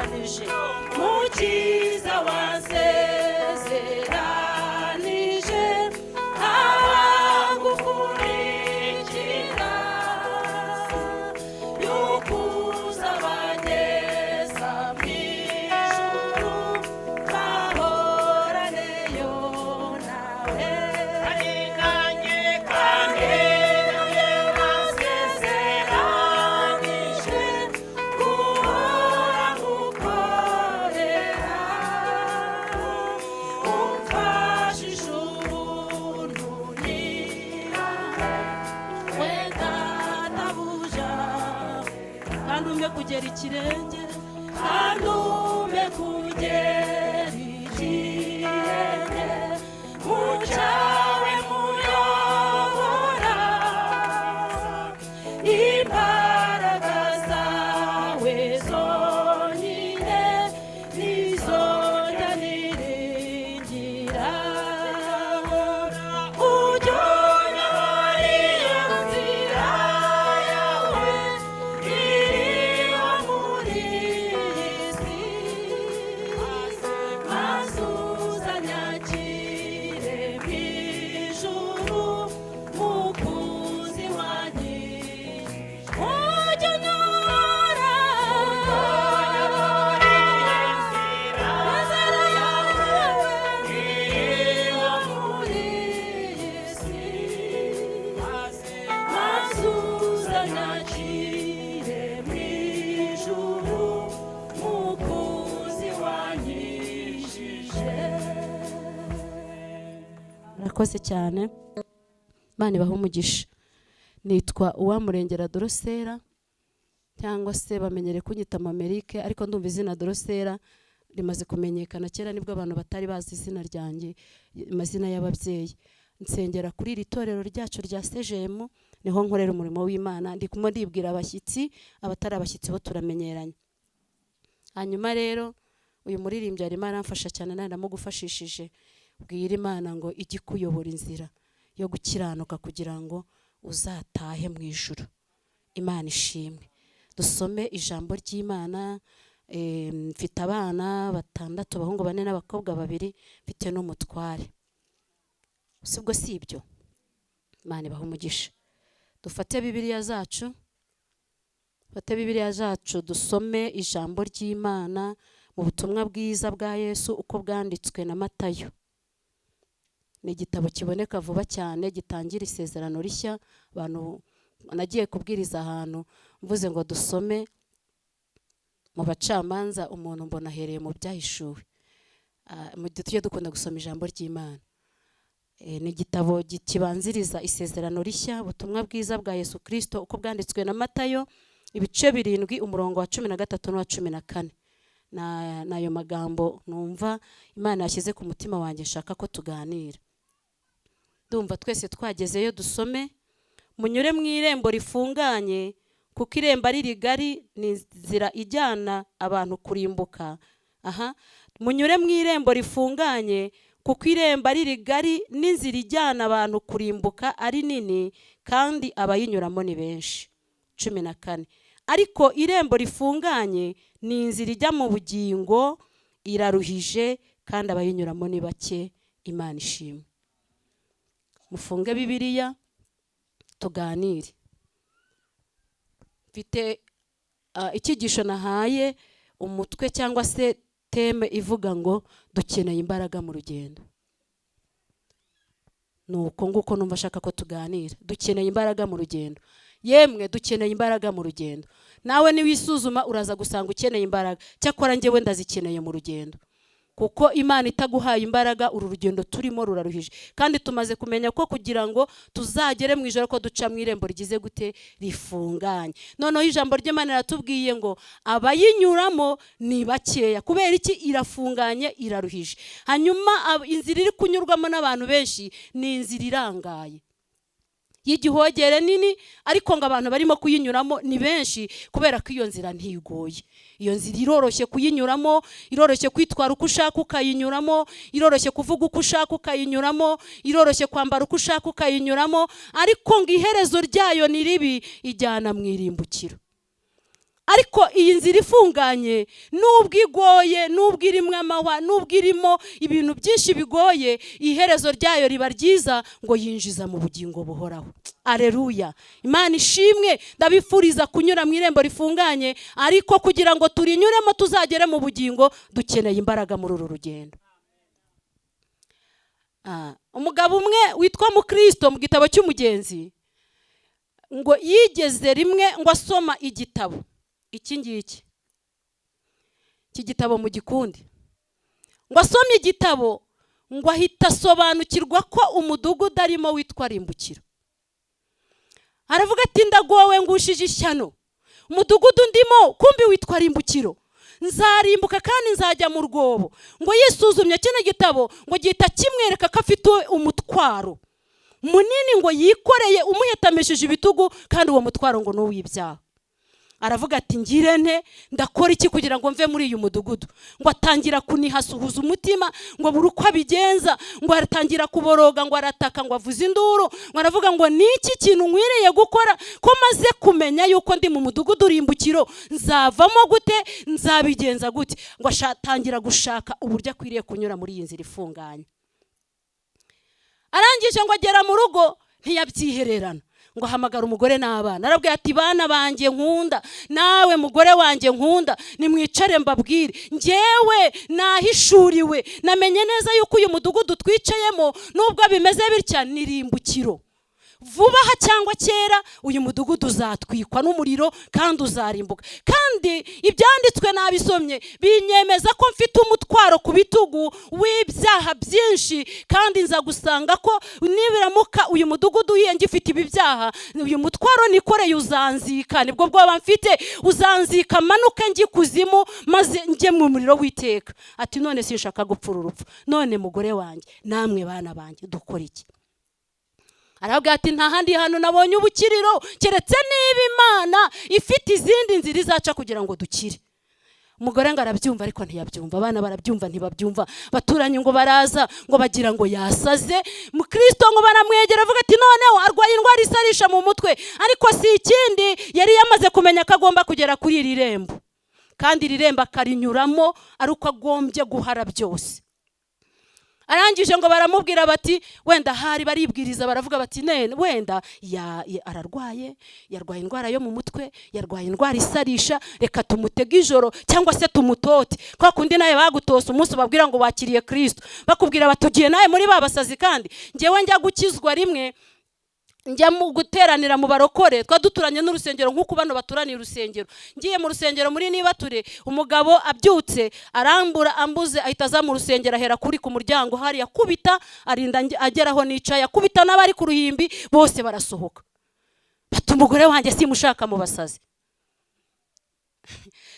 wasezeranije mukiza wasezeranije abagukurikira yukuza bageza mu ijuru bahoraneyo nawe kandi nanjye wasezeranije guhora ngukorera umfashije ubuntu nirahe we databuja kandi umpe kugera ikirenge kandi umpe kugera ikirenge mu cyawe muyobora imbaraga zawe zonyine nizo njya niringira ujya unyobora iyo nzira yawe iriho muri iyi si maze uzanyakire mu ijuru mukuzi wanjye ujya unyobora inzira yawe iriho muri iyi si maze uzanyakire mu ijuru mukuzi wanyishije. Murakoze cyane, Imana ibahe umugisha. Nitwa Uwamurengera Dorosera cyangwa se bamenyere kunyita Mamerike, ariko ndumva izina Dorosera rimaze kumenyekana. Kera nibwo abantu batari bazi izina ryanjye, amazina y'ababyeyi. Nsengera kuri iri torero ryacu rya CGM, niho nkorera umurimo w'Imana. Ndi kumwe ndibwira abashyitsi, abatari abashyitsi bo turamenyeranye. Hanyuma rero uyu muririmbyi arimo aramfasha cyane, nawe ndamugufashishije. Bwira Imana ngo ijye kuyobora inzira yo gukiranuka kugira ngo uzatahe mu ijuru. Imana ishimwe. Dusome ijambo ry'Imana. Mfite abana 6, abahungu 4 n'abakobwa 2, mfite n'umutware. Ubwo si ibyo, Imana ibahe umugisha. Dufate Bibiliya zacu, dusome ijambo ry'Imana mu butumwa bwiza bwa Yesu uko bwanditswe na Matayo. Ni igitabo kiboneka vuba cyane, gitangira isezerano rishya. Abantu nagiye kubwiriza ahantu mvuze ngo dusome mu bacamanza, umuntu mbona ahereye mu byahishuwe. Mu gihe tujye dukunda gusoma ijambo ry'Imana. Ni igitabo kibanziriza isezerano rishya, ubutumwa bwiza bwa Yesu Kristo uko bwanditswe na Matayo, ibice 7, umurongo wa 13 n'uwa 14. Nayo magambo numva Imana yashyize ku mutima wanjye nshaka ko tuganira. Ndumva twese twagezeyo. Dusome. Munyure mu irembo rifunganye, kuko irembo ari rigari n'inzira ijyana abantu kurimbuka. Munyure mu irembo rifunganye, kuko irembo ari rigari n'inzira ijyana abantu kurimbuka ari nini, kandi abayinyuramo ni benshi. 14. Ariko irembo rifunganye ni inzira ijya mu bugingo, iraruhije, kandi abayinyuramo ni bake. Imana ishimwe. Mufunge Bibiliya tuganire. Mfite icyigisho nahaye umutwe cyangwa se teme ivuga ngo dukeneye imbaraga mu rugendo. Nuko nguko numva shaka ko tuganira. Dukeneye imbaraga mu rugendo. Yemwe dukeneye imbaraga mu rugendo. Nawe niwisuzuma uraza gusanga ukeneye imbaraga. Cyakora njyewe ndazikeneye mu rugendo. Kuko Imana itaguhaye imbaraga, uru rugendo turimo ruraruhije. Kandi tumaze kumenya ko kugira ngo tuzagere mu ijoro ko duca mu irembo rigize gute, rifunganye. Noneho ijambo ry'Imana ratubwiye ngo abayinyuramo ni bakeya. Kubera iki? Irafunganye, iraruhije. Hanyuma inzira iri kunyurwamo n'abantu benshi ni inzira irangaye. y'igihogere nini, ariko ngo abantu barimo kuyinyuramo ni benshi kubera ko iyo nzira ntigoye. Iyo nzira iroroshye kuyinyuramo, iroroshye kwitwara uko ushaka ukayinyuramo, iroroshye kuvuga uko ushaka ukayinyuramo, iroroshye kwambara uko ushaka ukayinyuramo, ariko ngo iherezo ryayo ni ribi, ijyana mu irimbukiro. ariko iyi nzira ifunganye nubwo igoye, nubwo irimo amahwa, nubwo irimo ibintu byinshi bigoye, iherezo ryayo riba ryiza, ngo yinjiza mu bugingo buhoraho. Aleluya, Imana ishimwe. Ndabifuriza kunyura mu irembo rifunganye, ariko kugira ngo turinyuremo tuzagere mu bugingo dukeneye imbaraga muri uru rugendo. Umugabo umwe witwa Mukristo mu gitabo cy'Umugenzi, ngo yigeze rimwe ngo asoma igitabo iki ngiki, iki gitabo mu gikundi, ngo asomye igitabo ngo ahita asobanukirwa ko umudugudu arimo witwa Rimbukiro. Aravuga ati ndagowe ngushije ishyano, umudugudu ndimo kumbi witwa Rimbukiro, nzarimbuka kandi nzajya mu rwobo. Ngo yisuzumye kino gitabo ngo gihita kimwereka ko afite umutwaro munini ngo yikoreye umuhetamishije ibitugu, kandi uwo mutwaro ngo n'uw'ibyaha. Aravuga ati ngirente ndakora iki kugira ngo mve muri uyu mudugudu? Ngo atangira kunihasuhuza umutima, ngo buri uko abigenza, ngo aratangira kuboroga, ngo arataka, ngo avuze induru, ngo aravuga ngo niki kintu nkwiriye gukora ko maze kumenya yuko ndi mu mudugudu Rimbukiro, nzavamo gute, nzabigenza gute? Ngo atangira gushaka uburyo akwiriye kunyura muri iyi nzira ifunganye. Arangije ngo agera mu rugo ntiyabyihererana, ngo ahamagara umugore n'abana. Arabwira ati bana banjye nkunda, nawe mugore wanjye nkunda, nimwicare mbabwire, njyewe nahishuriwe, namenye neza yuko uyu mudugudu twicayemo nubwo bimeze bitya ni Rimbukiro. Vuba aha cyangwa kera uyu mudugudu uzatwikwa n'umuriro kandi uzarimbuka. Kandi ibyanditswe nabisomye binyemeza ko mfite umutwaro ku bitugu w'ibyaha byinshi, kandi nza gusanga ko nibiramuka uyu mudugudu yenge ifite ibi byaha, uyu mutwaro nikoreye uzanzika, nibwo bwoba mfite, uzanzika manuke njye kuzimu maze njye mu muriro w'iteka. Ati none sinshaka gupfura urupfu, none mugore wanjye namwe bana banjye dukora iki? Aravuga ati nta handi hantu nabonye ubukiriro keretse niba Imana ifite izindi nzira izaca kugira ngo dukire. Umugore ngo arabyumva ariko ntiyabyumva, abana barabyumva ntibabyumva, baturanye ngo baraza ngo bagira ngo yasaze. Mukristo ngo baramwegera, avuga ati noneho arwaye indwara isarisha mu mutwe, ariko si ikindi, yari yamaze kumenya ko agomba kugera kuri iri rembo, kandi iri rembo akarinyuramo ari uko agombye guhara byose. Arangije ngo baramubwira bati wenda hari baribwiriza, baravuga bati wenda ararwaye, yarwaye indwara yo mu mutwe, yarwaye indwara isarisha, reka tumutege ijoro cyangwa se tumutote. Kwa kundi nawe bagutose umunsi babwira ngo wakiriye Kristo, bakubwira batugiye nawe muri babasazi. Kandi njyewe njya gukizwa rimwe, njya mu guteranira mu barokore, twaduturanye n'urusengero nk'uko bano baturaniye urusengero. Ngiye mu rusengero muri Nibature, umugabo abyutse arambura ambuze, ahita aza mu rusengero, ahera kuri ku muryango hari yakubita, arinda ageraho nicaye, akubita n'abari ku ruhimbi bose barasohoka. Bati umugore wanjye simushaka mu basazi.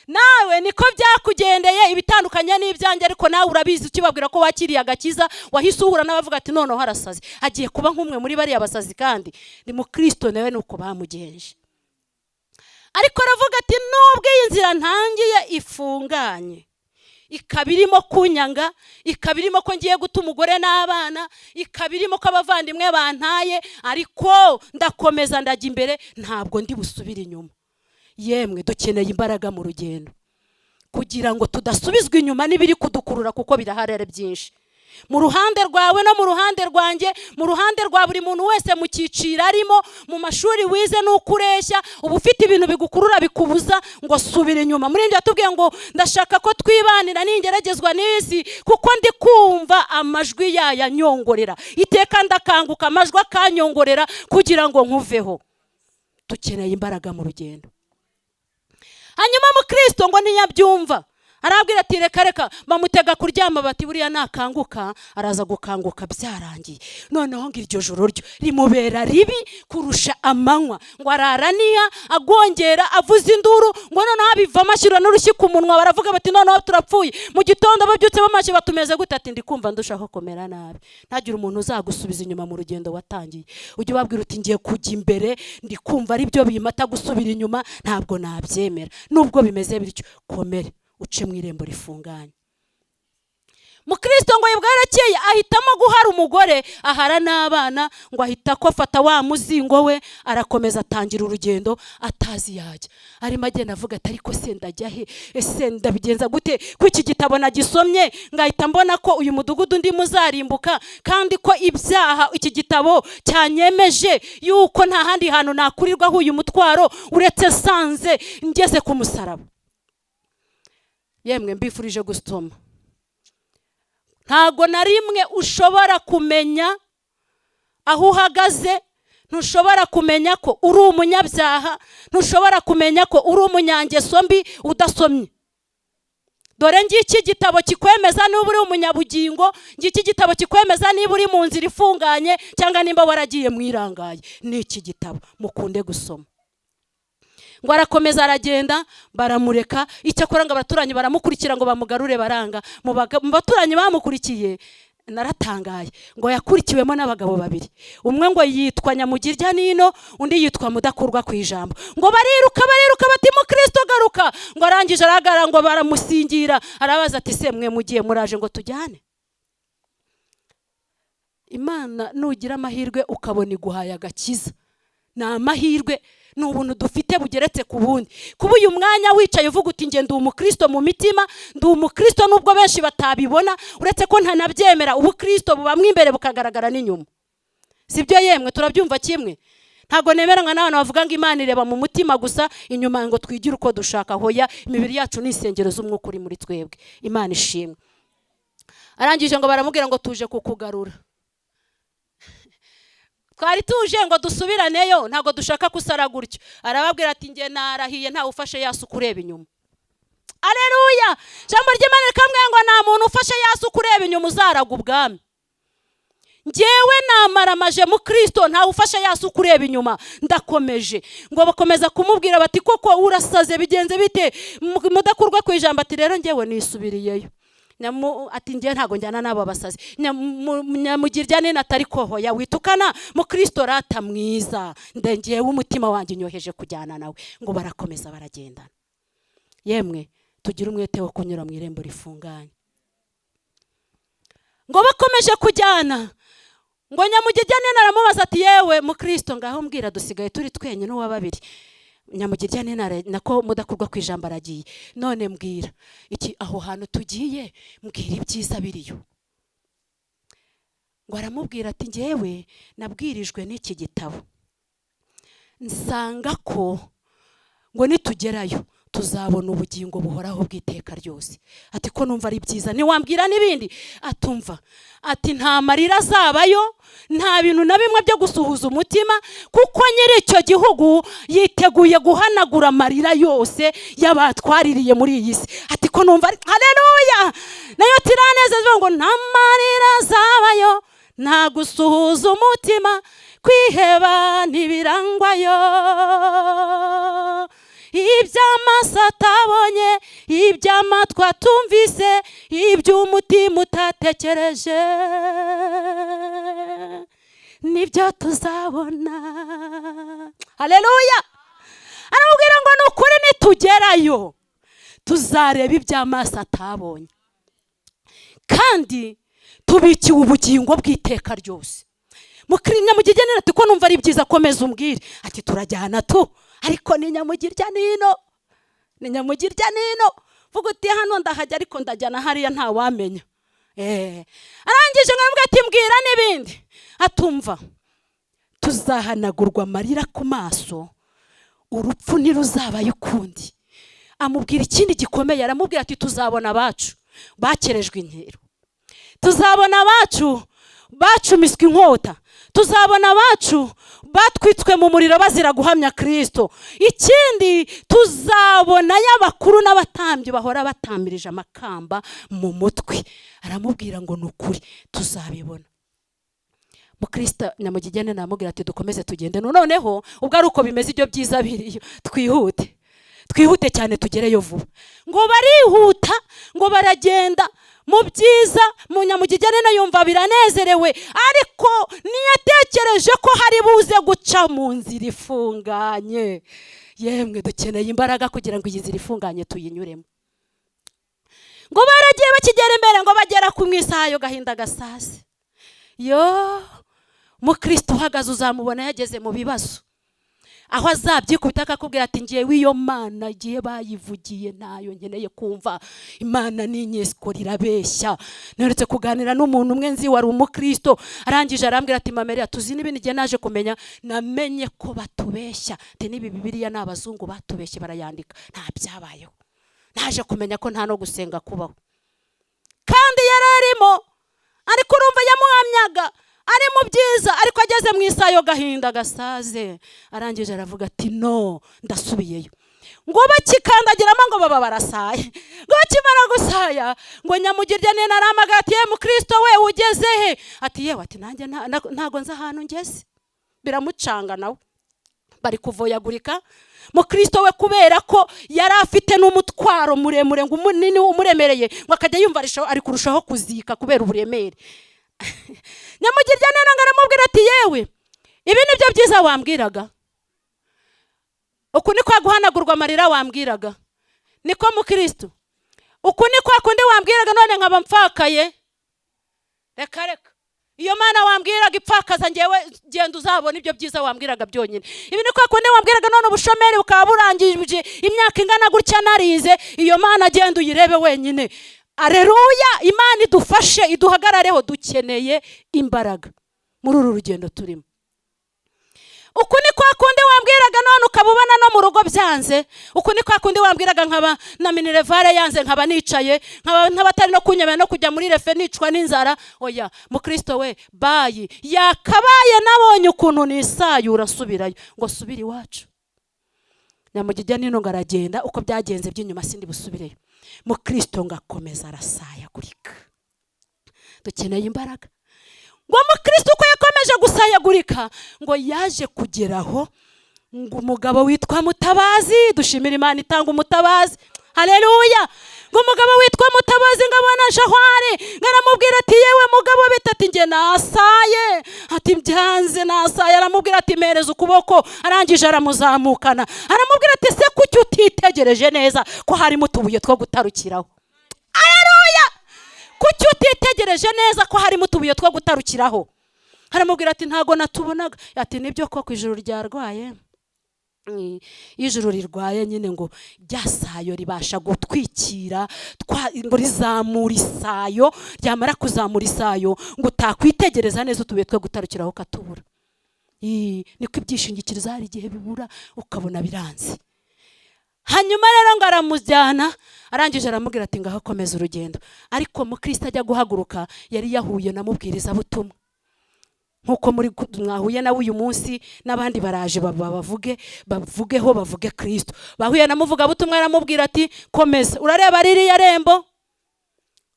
Nawe niko byakugendeye ibitandukanye n'ibyanjye, ariko nawe urabizi ukibabwira ko wakiriye agakiza, wahise uhura n'abavuga ati noneho harasazi, agiye kuba nk'umwe muri bariya basazi. Kandi ni Mukristo nawe nuko bamugenje. Ariko aravuga ati nubwo iyi nzira ntangiye ifunganye, ikaba irimo kunyanga, ikaba irimo ko ngiye guta umugore n'abana, ikaba irimo ko abavandimwe bantaye, ariko ndakomeza ndajya imbere, ntabwo ndi busubire inyuma. Yemwe dukeneye imbaraga mu rugendo kugira ngo tudasubizwa inyuma n'ibiri kudukurura, kuko biraharere byinshi mu ruhande rwawe no mu ruhande rwanjye, mu ruhande rwa buri muntu wese mu cyiciro arimo, mu mashuri wize n'ukureshya, uba ufite ibintu bigukurura bikubuza ngo subire inyuma. Muri njye atubwiye ngo ndashaka ko twibanira n'ingeragezwa n'isi, kuko ndi kumva amajwi yayanyongorera, iteka ndakanguka amajwi akanyongorera kugira ngo nkuveho. Dukeneye imbaraga mu rugendo. Hanyuma Mukristo ngo ntiyabyumva, arabwira ati reka bamutega kuryama, bati buriya nakanguka araza gukanguka byarangiye. Noneho ngo iryo joro ryo rimubera ribi kurusha amanywa, ngo araraniya agongera avuza induru, ngo noneho abiva amashyira n'urushyi ku munwa, baravuga bati noneho turapfuye. Mu gitondo babyutse bamashye batumeze gute, ati ndikumva ndushaho komera nabi. Ntagira umuntu uzagusubiza inyuma mu rugendo watangiye. Ujye ubabwira uti ngiye kujya imbere, ndikumva ari byo bimata gusubira inyuma, ntabwo nabyemera. Nubwo bimeze bityo komere, uce mu irembo rifunganye. Mukristo ngo bwarakeye ahitamo guhara umugore ahara n'abana, ngo ahita ko afata wa muzingo we arakomeza atangira urugendo atazi yajya. Arimo agenda avuga ati ariko se ndajya he, ese ndabigenza gute ko iki gitabo nagisomye ngahita mbona ko uyu mudugudu ndi muzarimbuka, kandi ko ibyaha iki gitabo cyanyemeje yuko nta handi hantu nakurirwaho uyu mutwaro uretse sanze ngeze ku musaraba. Yemwe mbifurije gusoma. Ntago na rimwe ushobora kumenya aho uhagaze, ntushobora kumenya ko uri umunyabyaha, ntushobora kumenya ko uri umunyangeso mbi udasomye. Dore ngiki gitabo kikwemeza niba uri umunyabugingo, ngiki gitabo kikwemeza niba uri mu nzira ifunganye cyangwa nimba waragiye mwirangaye. Ni iki gitabo, mukunde gusoma. Ngo arakomeza aragenda baramureka, icyakora ngo abaturanyi baramukurikira ngo bamugarure baranga. Mu baturanyi bamukurikiye naratangaye, ngo yakurikiwemo n'abagabo babiri. Umwe ngo yitwa Nyamugirya Nino, undi yitwa Mudakurwa ku ijambo. Ngo bariruka bati Mukristo garuka. Ngo arangije aragara ngo baramusingira, arabaza ati se mwe mugiye muraje ngo tujyane? Imana nugira amahirwe ukabona iguhaye agakiza, ni amahirwe, ni ubuntu dufite bugeretse ku bundi. Kuba uyu mwanya wicaye uvuga uti nge ndi umukristo mu mitima, ndi umukristo nubwo benshi batabibona, uretse ko ntanabyemera, ubukristo bubamwe imbere bukagaragara n'inyuma. Sibyo yemwe turabyumva kimwe? Ntago nemeranywa n'abantu bavuga ngo Imana ireba mu mutima gusa, inyuma ngo twigire uko dushaka. Hoya, imibiri yacu ni insengero z'umwuka uri muri twebwe. Imana ishimwe. Arangije ngo baramubwira ngo tuje kukugarura. Twari tuje ngo dusubiraneyo, ntago dushaka kusara gutyo. Arababwira ati nge narahiye nta ufashe yasuka ureba inyuma. Aleluya! Jambo ry'Imana rikamubwira ngo nta muntu ufashe yasuka ureba inyuma uzaraga ubwami. Ngewe namaramaje mu Kristo nta ufashe yasuka ureba inyuma, ndakomeje. Ngo bakomeza kumubwira bati koko urasaze bigenze bite? Mudakurwa ku ijambo ati rero ngewe nisubiriyeyo. Ati ngiye ntago njyana n'abo basazi. Nyamugirya Nino atari ko hoya witukana mu Kristo rata mwiza, ndengewe umutima wanjye nyoheje kujyana nawe. Ngo barakomeza baragendana. Yemwe tugira umwete wo kunyura mu irembo rifunganye. Ngo bakomeje kujyana, ngo Nyamugirya Nino aramubaza ati yewe mu Kristo ngaho mbwira dusigaye turi twenyine n'uwa babiri. Nyamugirya Nino nako Mudakurwa ku ijambo aragiye. None mbwira iki aho hantu tugiye, mbwira ibyiza biriyo. Ngo aramubwira ati ngewe nabwirijwe n'iki gitabo, nsanga ko ngo nitugerayo tuzabona ubugingo buhoraho bw'iteka ryose. Ati ko numva ari byiza, niwambwira n'ibindi? Atumva. Ati nta marira azabayo, nta bintu na bimwe byo gusuhuza umutima, kuko nyiri icyo gihugu yiteguye guhanagura amarira yose y'abatwaririye muri iyi si. Ati ko numva ari haleluya! Nayo tiranezezwa ngo nta marira azabayo, nta gusuhuza umutima, kwiheba ntibirangwayo. Iby'amaso atabonye, iby'amatwi atumvise, iby'umutima utatekereje, nibyo tuzabona. Haleluya! Aramubwira ngo nukuri nitugerayo tuzareba iby'amaso atabonye, kandi tubikiwe ubugingo bw'iteka ryose. Nyamugirya Nino ati ko numva ari byiza, komeza umbwire. Ati turajyana tu, ariko ni Nyamugirya Nino, ni Nyamugirya Nino. Vuga uti hano ndahajya ariko ndajyana hariya nta wamenya. Arangije ngamubwira ati mbwira n'ibindi. Atumva. Tuzahanagurwa amarira ku maso, urupfu ntiruzabayo ukundi. Amubwira ikindi gikomeye, aramubwira ati tuzabona abacu bakerejwe inkero, tuzabona abacu bacumiswe inkota, tuzabona abacu batwitswe mu muriro bazira guhamya Kristo. Ikindi tuzabona y'abakuru n'abatambyi bahora batamirije amakamba mu mutwe. Aramubwira ngo nukuri tuzabibona. Mu Kristo Nyamugirya Nino aramubwira ati dukomeze tugende. Noneho ubwo ari uko bimeze ibyo byiza biriyo, twihute cyane tugereyo vuba. Ngo barihuta, ngo baragenda mu byiza. Mu Nyamugirya Nino yumva biranezerewe, ariko niyatekereje ko hari buze guca mu nzira ifunganye. Yemwe dukeneye imbaraga kugira ngo iyi nzira ifunganye tuyinyuremo. ngo baragiye bakigera imbere ngo bagera ku isaha yo gahinda gasaze. Yo mukristo uhagaze uzamubona yageze mu bibazo, aho azabyikubita akakubwira ati ngewe iyo mana igihe bayivugiye nayo nkeneye kumva. Imana ni inyesiko rirabeshya. Neretse kuganira n'umuntu umwe nzi wari umukristo, arangije arambwira ati Mameria, tuzi n'ibindi gihe naje kumenya, namenye ko batubeshya. Ati n'ibi Bibiliya n'abazungu batubeshye barayandika, nta byabayeho. Naje kumenya ko nta no gusenga kubaho. Kandi yararimo, ariko urumva yamuhamyaga ari mu byiza, ariko ageze mu isayo gahinda gasaze, arangije aravuga ati no, ndasubiyeyo. Ngo bakikandagiramo ngo baba barasaye, ngo bakimara gusaya ngo Nyamugirya nene aramagara ati ye mukristo we ugeze he? Ati yewe, ati nanjye ntago nza ahantu ngeze. Biramucanga nawe, bari kuvoyagurika. Mukristo we kubera ko yari afite n'umutwaro muremure ngo umunini umuremereye, ngo akajya yumva ari kurushaho kuzika kubera uburemere. Nyamugirya nene ngaramubwira ati yewe, ibi nibyo byiza wambwiraga? Uku niko guhanagurwa amarira wambwiraga? Niko mukristo? Uku niko kundi wambwiraga none nkaba mfakaye? Reka reka, iyo mana wambwiraga ipfakaza ngewe genda uzabona ibyo byiza wambwiraga byonyine. Ibi niko kundi wambwiraga none ubushomeri bukaba burangije imyaka ingana gutya narize, iyo mana genda uyirebe wenyine. Aleluya, Imana idufashe iduhagarareho, dukeneye imbaraga muri uru rugendo turimo. Uku ni kwa kundi wambwiraga none ukabubana no mu rugo byanze. Uku ni kwa kundi wambwiraga nkaba na Minervare yanze, nkaba nicaye, nkaba atari no kunyemera no kujya muri refe nicwa n'inzara. Oya mukristo we, bayi yakabaye nabonye ukuntu nisayura nsubirayo, ngo subira iwacu. Nyamugirya nino ngaragenda, uko byagenze by'inyuma sindi busubireyo. Mukristo ngakomeza arasayagurika. Dukeneye imbaraga. Ngo mukristo uko yakomeje gusayagurika, ngo yaje kugeraho ngo umugabo witwa Mutabazi, dushimira Imana itanga umutabazi. Haleluya. Ngo umugabo witwa Mutabazi ngabona Jahwari ngaramubwira ati yewe mugabo bitati nge nasaye. Ati byanze nasaye. Aramubwira ati mereza ukuboko. Arangije aramuzamukana, aramubwira ati se kuki utitegereje neza ko harimo utubuye two gutarukiraho? Haleluya. Kuki utitegereje neza ko harimo utubuye two gutarukiraho? Aramubwira ati ntago natubonaga. Ati nibyo ko ijuru ryarwaye. Ijuru rirwaye nyine ngo ryasayo ribasha gutwikira ngo rizamura isayo, ryamara kuzamura isayo ngo utakwitegereza neza utubuye two gutarukiraho katubura. Niko ibyishingikirizo hari igihe bibura ukabona biranze. Hanyuma rero ngo aramujyana, arangije aramubwira ati ngaho komeza urugendo. Ariko mukristo ajya guhaguruka yari yahuye na mubwiriza butumwa, nkuko muri mwahuye nawe uyu munsi n'abandi baraje bavugeho bavuge Kristo. Bahuye na muvuga butumwa aramubwira ati komeza urareba ririya rembo?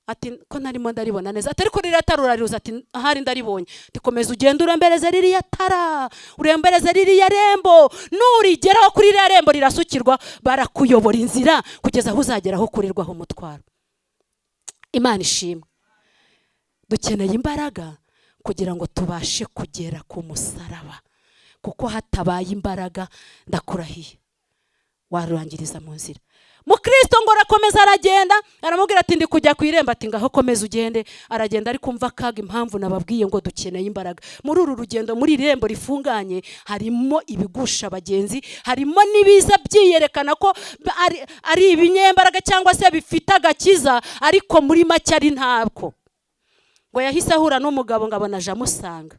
Ati ko narimo ndaribona neza. Ati ariko ririya tara urariruza? Ati ahari ndaribonye. Ati komeza ugenda urembereze ririya tara, urembereze ririya rembo, nurigeraho kuri ririya rembo rirasukirwa, barakuyobora inzira kugeza aho uzageraho kurirwaho umutwaro. Imana ishimwe. Dukeneye imbaraga kugira ngo tubashe kugera ku musaraba, kuko hatabaye imbaraga ndakurahiye warurangiriza mu nzira. Mukristo ngo arakomeza aragenda, aramubwira ati ndi kujya ku irembo. Ati ngaho komeza ugende. Aragenda ari kumva kaga impamvu nababwiye ngo dukeneye imbaraga. Muri uru rugendo, muri irembo rifunganye, harimo ibigusha abagenzi, harimo nibiza byiyerekana ko ari ibinyembaraga cyangwa se bifite agakiza, ariko muri make ari ntabwo. Ngo yahise ahura n'umugabo ngabona aje amusanga.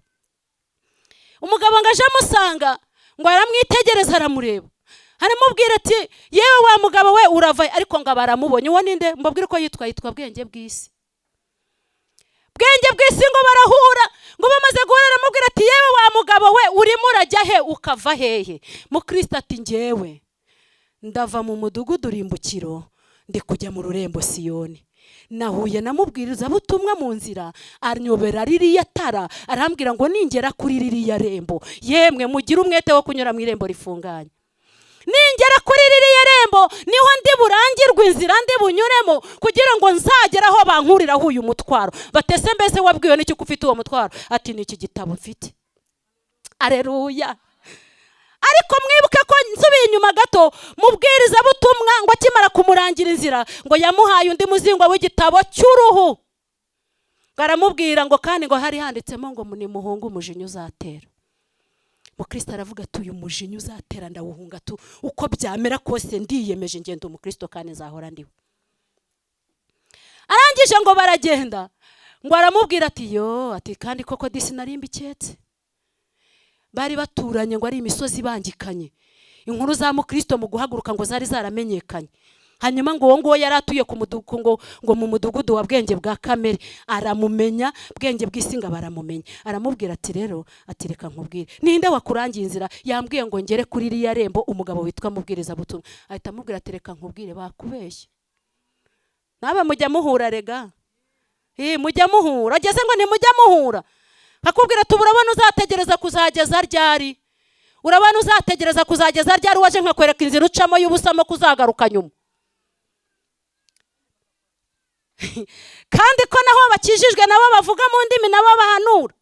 Umugabo ngo aje amusanga, ngo aramwitegereza aramureba, aramubwira ati yewe wa mugabo we uravaye? Ariko ngo baramubonye. Uwo ninde? Mbabwire ko yitwa Bwenge bw'isi. Bwenge bw'isi ngo barahura, ngo bamaze guhura aramubwira ati yewe wa mugabo we urimo urajya he ukava hehe? Mukristo ati ngewe ndava mu mudugudu rimbukiro ndi kujya mu rurembo Siyoni. Nahuye namubwiriza butumwa mu nzira, aranyobera ririya tara, arambwira ngo ningera kuri ririya rembo, yemwe mugira umwete wo kunyura mu irembo rifunganye. Ningera kuri ririya rembo niho ndi burangirwe inzira ndi bunyuremo, kugira ngo nzagera aho bankuriraho uyu mutwaro. Batese mbese wabwiwe n'iki ko ufite uwo mutwaro? Ati ni iki gitabo mfite. Aleluya. Ariko mwibuke ko nsubiye inyuma gato mubwiriza butumwa ngo akimara kumurangira inzira ngo yamuhaye undi muzingo w'igitabo cy'uruhu, baramubwira ngo kandi ngo hari handitsemo ngo ni muhungu umujinya uzatera. Mukristo aravuga ati uyu mujinya uzatera ndawuhunga tu, uko byamera kose ndiyemeje ngenda umukristo kandi nzahora ndiwe. Arangije ngo baragenda, ngo aramubwira ati yo, ati kandi koko disi narimba iketse. Bari baturanye ngo ari imisozi bangikanye, inkuru za mukristo mu guhaguruka ngo zari zaramenyekanye. Hanyuma ngo ngo yaratuye ku mudugudu ngo mu mudugudu wa Bwenge bwa Kamere, aramumenya Bwenge bw'Isinga baramumenya. Aramubwira ati rero, ati reka nkubwire, ninde wakurangiye inzira? Yambwiye ngo ngere kuri iriya rembo umugabo witwa mubwiriza butumwa. Ahita amubwira ati reka nkubwire, bakubeshye. Nabe mujya muhura rega, mujya muhura, ageze ngo ntimujya muhura. Akubwira ati urabona uzategereza kuzageza ryari? Urabona uzategereza kuzageza ryari waje nkakwereka inzira ucamo y'ubusamo kuzagaruka nyuma? Kandi ko naho bakijijwe nabo bavuga mu ndimi nabo bahanura.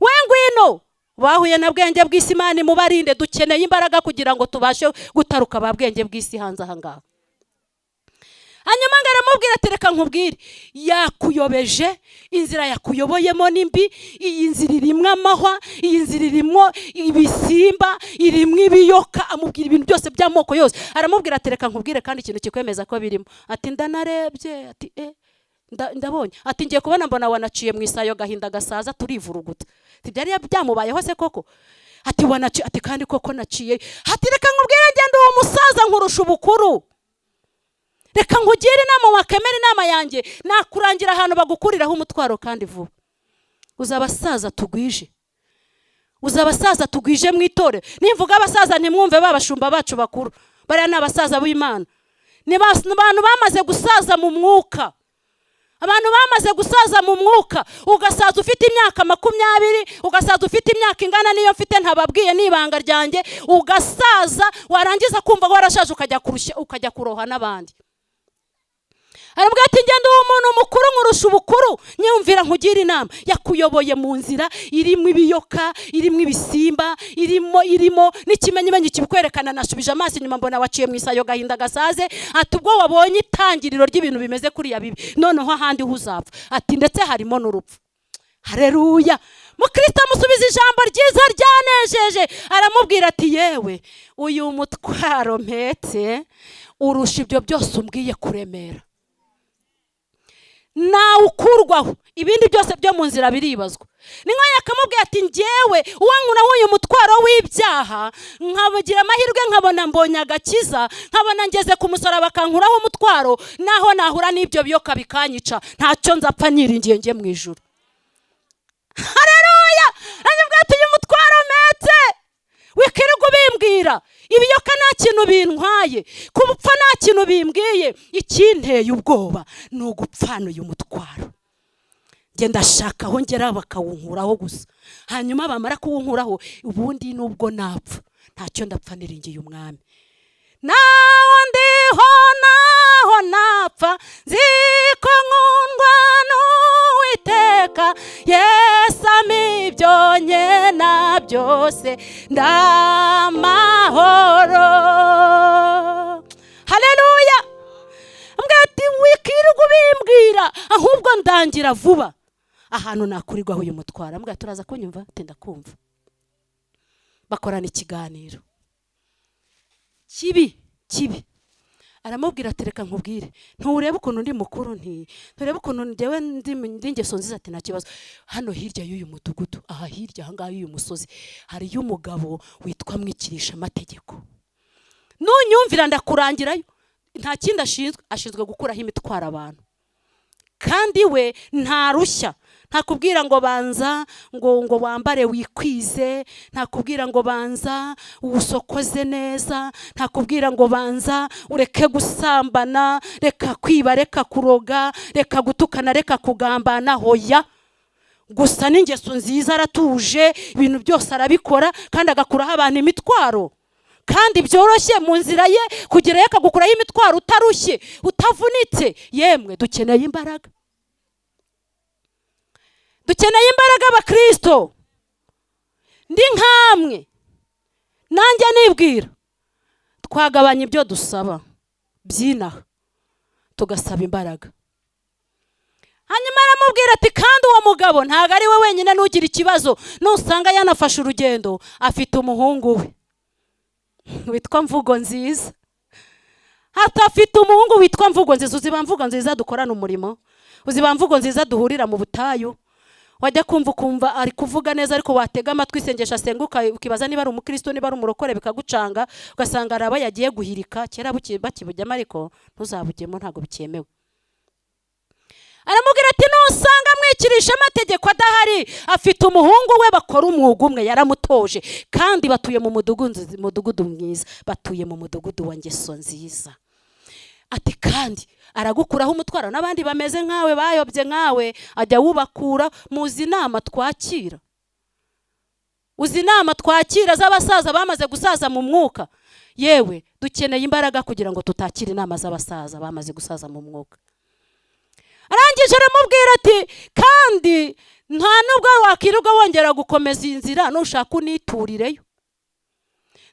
We ngwino bahuye na Bwenge bw'Isi, Imana mubarinde, dukeneye imbaraga kugira ngo tubashe gutaruka ba Bwenge bw'Isi hanze aha ngaha. Hanyuma ngaramubwira ati reka nkubwire, yakuyobeje, inzira yakuyoboyemo nimbi, iyi nzira irimwe amahwa, iyi nzira irimwo ibisimba, irimwe ibiyoka. Amubwira ibintu byose by'amoko yose. Aramubwira ati reka nkubwire kandi ikintu kikwemeza ko birimo. Ati ndanarebye, ati ndabonye, ati ngiye kubona mbona wanaciye mu isayo gahinda gasaza turivuruguta. Ati byari byamubayeho se koko? Ati wanaciye, ati kandi koko naciye. Ati reka nkubwire ngende uwo musaza nkurusha ubukuru, reka nkugire inama wakemera inama yanjye, nakurangira ahantu bagukuriraho umutwaro kandi vuba. Uzabasaza tugwije, uzabasaza tugwije mu itore. Nimvuga abasaza ntimwumve babashumba bacu bakuru, bariya n'abasaza b'Imana. Ni abantu bamaze gusaza mu mwuka, abantu bamaze gusaza mu mwuka. Ugasaza ufite imyaka 20, ugasaza ufite imyaka ingana niyo mfite ntababwiye n'ibanga ryanjye, ugasaza warangiza kumva warashaje ukajya kuroha n'abandi. Arabwira ati ngende uwo muntu mukuru nkurusha ubukuru, nyumvira nkugira inama. Yakuyoboye mu nzira irimo ibiyoka, irimo ibisimba, irimo n'ikimenyimenyi kibikwerekana. Nashubije amaso inyuma mbona waciye mu isayo gahinda gasaze. Ati ubwo wabonye itangiriro ry'ibintu bimeze kuri ya bibi, noneho ahandi huzapfa. Ati ndetse harimo n'urupfu. Haleluya. Mukristo amusubiza ijambo ryiza ryanejeje. Aramubwira ati yewe, uyu mutwaro mpetse urusha ibyo byose umbwiye kuremera. Na ukurwaho ibindi byose byo mu nzira biribazwa. Ninko yakamubwiye ati ngewe uwankura uyu mutwaro w'ibyaha, nkabugira amahirwe nkabona mbonye agakiza, nkabona ngeze ku musaraba bakankuraho umutwaro, naho nahura n'ibyo biyoka bikanyica, ntacyo nzapfa niringiye nge mu ijuru. Haleluya. Arabwira ati uyu mutwaro metse wikirirwa ubimbwira, ibiyoka nta kintu bintwaye, kubupfa nta kintu bimbwiye, ikinteye ubwoba ni ugupfana uyu mutwaro. Genda shaka aho ngera bakawunkuraho gusa, hanyuma bamara kuwunkuraho ubundi nubwo napfa ntacyo ndapfa niringiye umwami. Naho ndiho naho napfa ziko nkundwa n'Uwiteka, Yesu amibyo nyena byose ndamahoro. Haleluya. Ambwira ati wikirirwa ubimbwira, ahubwo ndangira vuba ahantu nakurirwaho uyu mutwara. Ambwira turaza kunyumva, tenda kumva. Bakorana ikiganiro kibi. Aramubwira ati reka nkubwire, nturebe ukuntu ndi mukuru, nturebe ukuntu ndewe ndi ngeso nziza. Ati nta kibazo, hano hirya y'uyu mudugudu, aha hirya aha ngaha y'uyu musozi, hari umugabo witwa Mwikirisha amategeko. Nunyumvira ndakurangirayo. Nta kindi ashinzwe gukuraho imitwaro abantu, kandi we ntarushya. Ntakubwira ngo banza ngo wambare wikwize, ntakubwira ngo banza usokoze neza, ntakubwira ngo banza ureke gusambana, reka kwiba, reka kuroga, reka gutukana, reka kugambana. Hoya, gusa n'ingeso nziza, aratuje, ibintu byose arabikora kandi agakuraho abantu imitwaro kandi byoroshye mu nzira ye, kugira reka gukuraho imitwaro utarushye, utavunitse. Yemwe dukeneye imbaraga, dukeneye imbaraga abakristo. Ndi nkamwe nanjye nibwira twagabanya ibyo dusaba byinaha tugasaba imbaraga. Hanyuma aramubwira ati kandi uwo mugabo ntago ari we wenyine nugira ikibazo, nusanga yanafashe urugendo afite umuhungu we witwa Mvugo Nziza. Afite umuhungu witwa Mvugo Nziza. Uziba Mvugo Nziza dukorana umurimo, uziba Mvugo Nziza duhurira mu butayu, wajya kumva ari kuvuga neza, ariko watega amatwi isengesha asenguka ukibaza niba ari umukristo niba ari umurokore bikagucanga, ugasanga araba yagiye guhirika. Kera bakibujyamo ariko ntuzabujyemo, ntago bikemewe. Aramubwira ati nusanga mwikirisha amategeko adahari, afite umuhungu we bakora umwuga umwe yaramutoje, kandi batuye mu mudugudu mwiza, batuye mu mudugudu wa Ngeso Nziza. Ati kandi aragukuraho umutwaro, n'abandi bameze nkawe bayobye nkawe ajya wubakura. Muzi inama twakira, uzi inama twakira z'abasaza bamaze gusaza mu mwuka. Yewe dukeneye imbaraga kugira ngo tutakire inama z'abasaza bamaze gusaza mu mwuka. Arangije aramubwira ati kandi nta nubwo wakirirwa wongera gukomeza inzira, nushaka uniturireyo.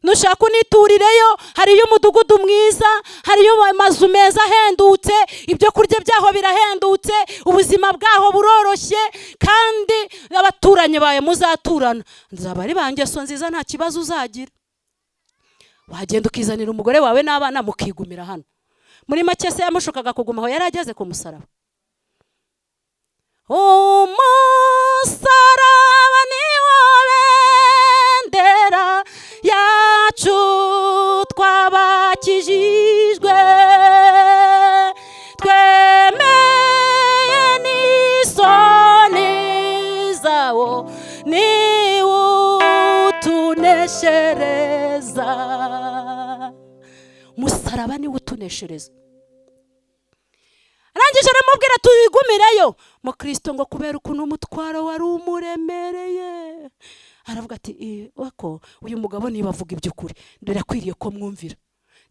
Nushaka uniturireyo, hariyo umudugudu mwiza, hariyo amazu meza ahendutse, ibyo kurya byaho birahendutse, ubuzima bwaho buroroshye, kandi abaturanyi bawe muzaturana. Nzaba ari ba Ngeso Nziza, nta kibazo uzagira. Wagenda ukizanira umugore wawe n'abana mukigumira hano. Muri make se yamushukaga kugumaho, yari ageze ku musaraba. Umusaraba niwo bendera yacu twabakijijwe, twemeye n'isoni zawo niwo utuneshereza. Umusaraba niwo utuneshereza. Arangije aramubwira tuyigumireyo. Mukristo ngo kubera ukuntu umutwaro wari umuremereye, aravuga ati wako uyu mugabo niba avuga iby'ukuri birakwiriye ko mwumvira,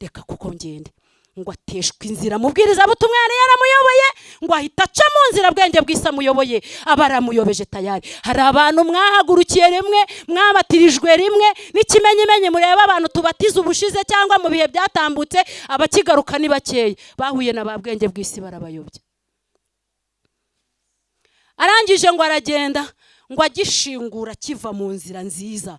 reka kuko ngende. Ngo ateshwe inzira, mubwiriza butumwa yari yaramuyoboye, ngo ahita aca mu nzira bwenge bw'Isi amuyoboye, abaramuyobeje tayari. Hari abantu mwahagurukiye rimwe, mwabatirijwe rimwe, n'ikimenyimenyi mureba abantu tubatiza ubushize cyangwa mu bihe byatambutse, abakigaruka ni bakeya, bahuye na ba bwenge bw'Isi barabayobya. Arangije ngo aragenda, ngo agishingura kiva mu nzira nziza,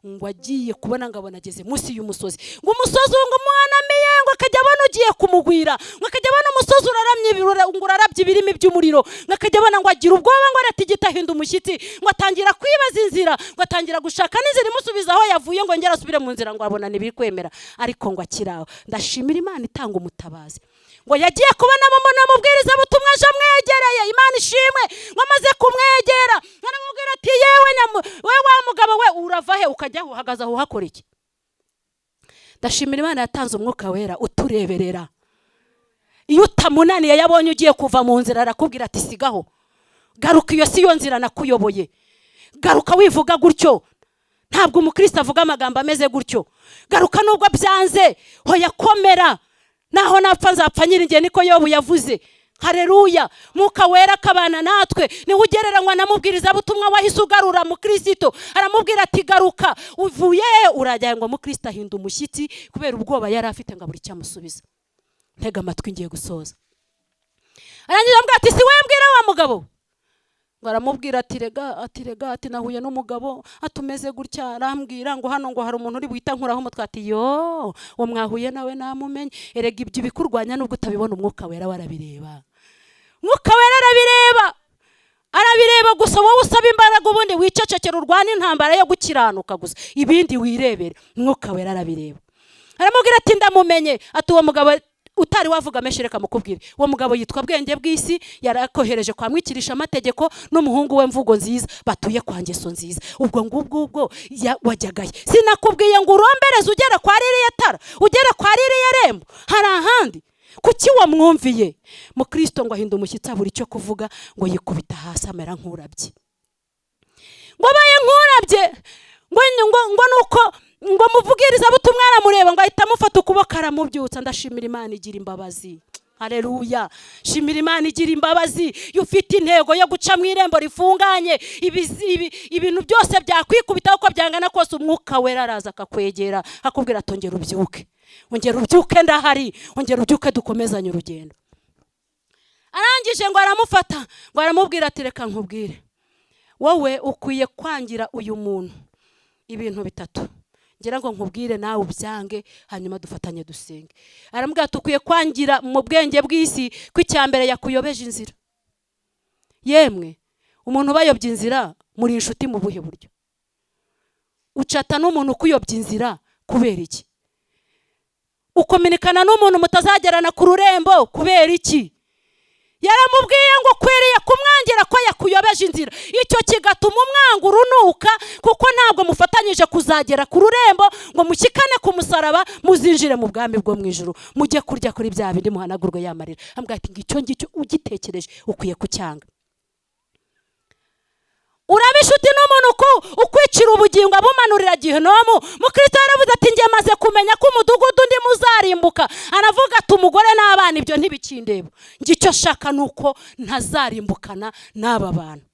ngo agiye kubona ngo abona ageze munsi y'umusozi. Ngo umusozi ngo umwanamiye, ngo akajya abona ugiye kumugwira, ngo akajya abona umusozi uraramye, ngo urarabye ibirimi by'umuriro, ngo akajya abona ngo agira ubwoba, ngo aratigita ahinda umushyitsi, ngo atangira kwibaza inzira, ngo atangira gushaka n'inzira imusubiza aho yavuye, ngo ngera asubire mu nzira, ngo abona n'ibiri kwemera. Ariko ngo akiraho, ndashimira Imana itanga umutabazi. Ngo yagiye kubonamo n'umubwiriza butumwa aje amwegereye, Imana ishimwe, ngo amaze kumwegera aramubwira ati yewe we wa mugabo we urava he ukajya uhagaze aho uhakora iki? Ndashimira Imana yatanze umwuka wera utureberera. Iyo utamunaniye yabonye ugiye kuva mu nzira arakubwira ati sigaho, garuka, iyo si yo nzira nakuyoboye, garuka wivuga gutyo. Ntabwo umukristo avuga amagambo ameze gutyo. Garuka nubwo byanze, hoya komera, naho napfa nzapfa nyiringiye, niko Yobu yavuze. Haleluya. Mwuka wera kabana natwe, niwe ugereranywa na mubwiriza butumwa wahise ugarura mu Kristo. Aramubwira ati garuka, uvuye urajya. Ngo mu Kristo ahinda umushyitsi kubera ubwoba yari afite, ngo buri cyamusubiza. Ntega amatwi ngiye gusoza. Arangije ambwira ati si wembwira wa mugabo. Ngo aramubwira ati rega ati nahuye n'umugabo atumeze gutya, arambwira ngo hano ngo hari umuntu uri buhita nkuraho umutwe. Ati yo uwo mwahuye nawe namumenye. Erega ibyo bikurwanya nubwo utabibona, umwuka wera warabireba. Mwuka wera arabireba gusa, wowe usaba imbaraga ubundi wicecekera urwana intambara yo gukiranuka gusa, ibindi wirebere. Mwuka wera arabireba. Aramubwira ati ndamumenye. Ati uwo mugabo utari wavuga menshi reka mukubwire, uwo mugabo yitwa Bwenge bw'Isi, yarakohereje kwa mwikirisha amategeko n'umuhungu we Mvugo Nziza, batuye kwa Ngeso Nziza. Ubwo ngubwo wajyagaye, sinakubwiye ngo urombereze ugera kwa ririya tara, ugera kwa ririya rembo, hari ahandi. Kuki wamwumviye? Mu Kristo ngo ahinda umushyitsi abura icyo kuvuga, ngo yikubita hasi amera nk'urabye. Ngo abaye nk'urabye, ngo nuko ngo muvugiriza butumwa aramureba, ngo ahita amufata ukuboko aramubyutsa. Ndashimira Imana igira imbabazi. Haleluya. Shimira Imana igira imbabazi. Iyo ufite intego yo guca mu irembo rifunganye, ibintu byose byakwikubitaho uko byangana kose, umwuka wera araza akakwegera akubwira atongera ubyuke. Ongera ubyuke, ndahari. Ongera ubyuke, dukomezanye urugendo. Arangije ngo aramufata, ngo aramubwira ati reka nkubwire, wowe ukwiye kwangira uyu muntu ibintu bitatu. Ngira ngo nkubwire nawe ubyange, hanyuma dufatanye dusenge. Aramubwira ati ukwiye kwangira mu bwenge bw'isi ko icyambere yakuyobeje inzira. Yemwe umuntu bayobye inzira muri inshuti mu buhe buryo? Ucata n'umuntu kuyobya inzira kubera iki? Ukominikana n'umuntu mutazagerana ku rurembo kubera iki? Yaramubwiye ngo kwiriye kumwangira ko yakuyobeje inzira. Icyo kigatuma umwanga urunuka, kuko ntabwo mufatanyije kuzagera ku rurembo ngo mushyikane ku musaraba muzinjire mu bwami bwo mu ijuru, mujye kurya kuri bya bindi muhanagurwe yamarira. Ambwira ati ngicyo ugitekereje ukwiye kucyanga. Uraba inshuti n'umuntu ukwicira ubugingo abumanurira Gihenomu. Mukristo yaravuze ati njye maze kumenya ko umudugudu ndi muzarimbuka. Aravuga ati umugore n'abana ibyo ntibikindeba, ngicyo shaka nuko ntazarimbukana n'aba bantu.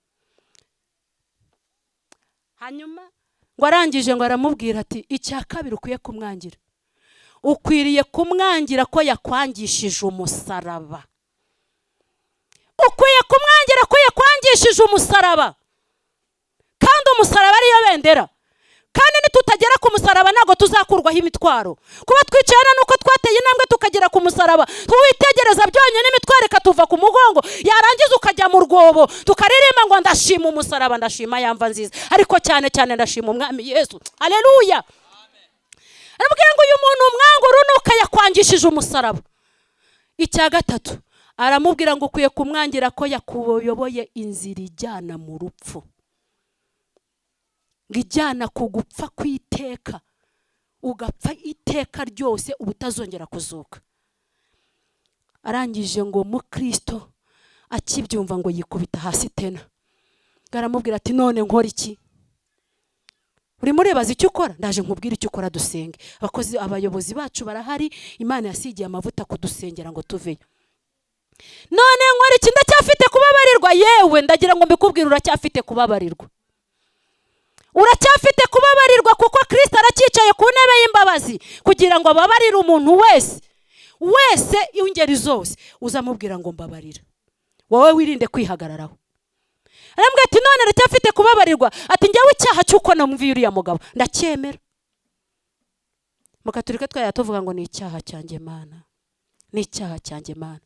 Hanyuma ngo arangije ngo aramubwira ati icya kabiri ukwiye kumwangira, ukwiriye kumwangira ko yakwangishije umusaraba. Ukwiye kumwangira ko yakwangishije umusaraba, kandi umusaraba ariyo bendera. Kandi nitutagera ku musaraba ntago tuzakurwaho imitwaro. Kuba twicana nuko twateye intambwe tukagera ku musaraba, tuwitegereza byonyine imitwaro ikatuva ku mugongo, yarangiza ukajya mu rwobo. Tukaririmba ngo ndashima umusaraba, ndashima yamva nziza, ariko cyane cyane ndashima umwami Yesu. Haleluya. Arabwira ngo uyu muntu umwanga urunuka yakwangishije umusaraba. Icya gatatu aramubwira ngo ukwiye kumwangira ko yakuyoboye inzira ijyana mu rupfu, ngijyana kugupfa kwiteka, ugapfa iteka ryose ubutazongera kuzuka. Arangije ngo Mukristo akibyumva ngo yikubita hasi tena. Garamubwira ati none nkora iki? Uri murebaza icyo ukora? Ndaje nkubwira icyo ukora, dusenge. Abayobozi bacu barahari, Imana yasigiye amavuta kudusengera ngo tuveyo. None nkora iki? Ndacyafite kubabarirwa. Yewe ndagira ngo mbikubwire, uracyafite kubabarirwa. Uracyafite kubabarirwa, kuko Kristo aracyicaye ku ntebe y'imbabazi kugira ngo ababarire umuntu wese ingeri zose. Uzamubwira ngo mbabarira, wowe wirinde kwihagararaho. Arambwira ati none aracyafite kubabarirwa. Ati njyewe icyaha cy'uko namviye uriya mugabo ndacyemera. Mugaturika twaya tuvuga ngo ni icyaha cyanjye Mana, ni icyaha cyanjye Mana.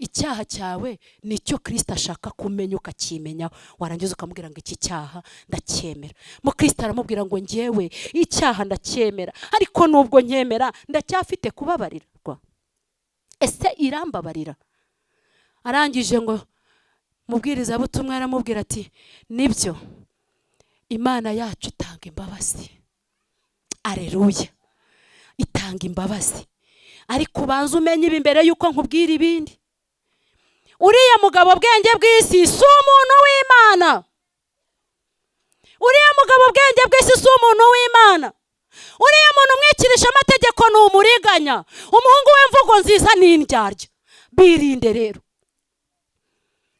Icyaha cyawe nicyo Kristo ashaka kumenya, ukakimenya, warangiza ukamubwira ngo iki cyaha ndacyemera. Mukristo aramubwira ngo njyewe icyaha ndacyemera, ariko nubwo nkemera ndacyafite kubabarirwa. Ese irambabarira? Arangije ngo mubwiriza butumwa aramubwira ati nibyo, Imana yacu itanga imbabazi. Aleluya. Itanga imbabazi, ariko ubanza umenye ibi mbere yuko nkubwira ibindi. Uriya mugabo bwenge bw'isi si umuntu w'Imana. Uriya mugabo bwenge bw'isi si umuntu w'Imana. Uriya muntu umwikirisha amategeko ni umuriganya. Umuhungu we mvugo nziza ni indyarya. Birinde rero.